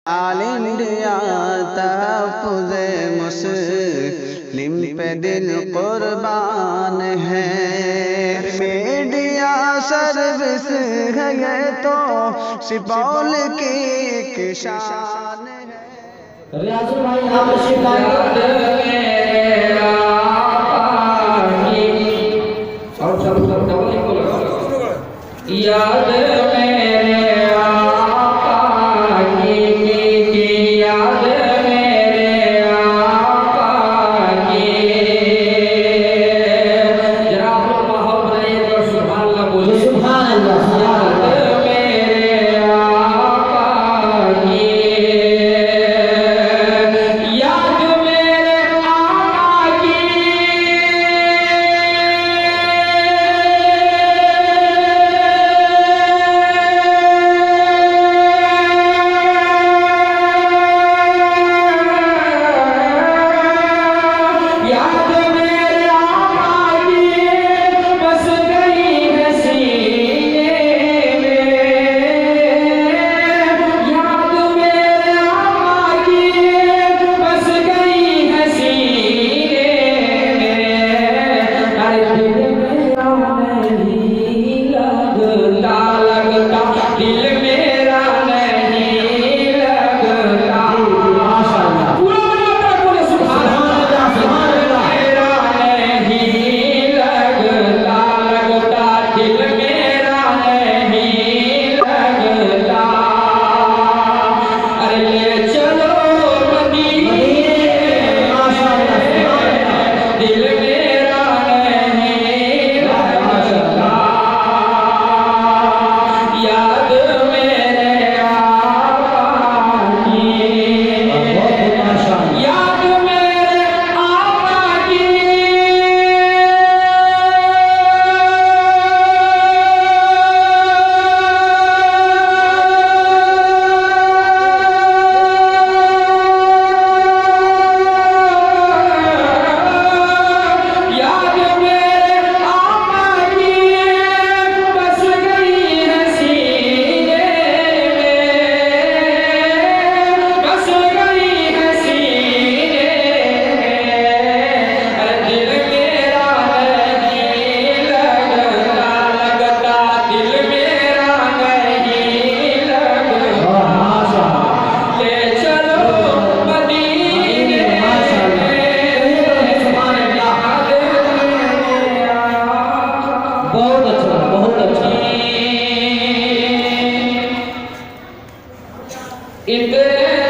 आल India तहफ़्फ़ुज़ मुस्लिम पे दिल कुर्बान है। मीडिया सर्विस है ये तो सुपौल की एक शान है। रियाजुल भाई आप शिकायत याद मेरे आका की याद मेरे आका की जरा आप लोग माहौल बनाइए तो सुभान अल्लाह बोलिए सुभान अल्लाह। याद मेरे आका की याद मेरे आका की याद मेरे आका की बस गई है सीने में। याद मेरे आका की बस गई है सीने में। अरे दिल मेरा नहीं लगता लगता दिल मेरा नहीं लगता। माशाअल्लाह पूरा बनाता पूरे सुभान अल्लाह सुभान अल्लाह। मेरा नहीं लगता लगता दिल मेरा नहीं लगता। अरे ले चलो मदीने माशाअल्लाह दिल मेरा नहीं लगता। याद मेरे आका की याद मेरे आका की याद मेरे आका की बस गई है सीने में। बस गई है सीने में। अरे दिल मेरा नहीं लगता लगता दिल मेरा नहीं लगता। ले चलो मदीने बहुत अच्छा बहुत अच्छा। इतने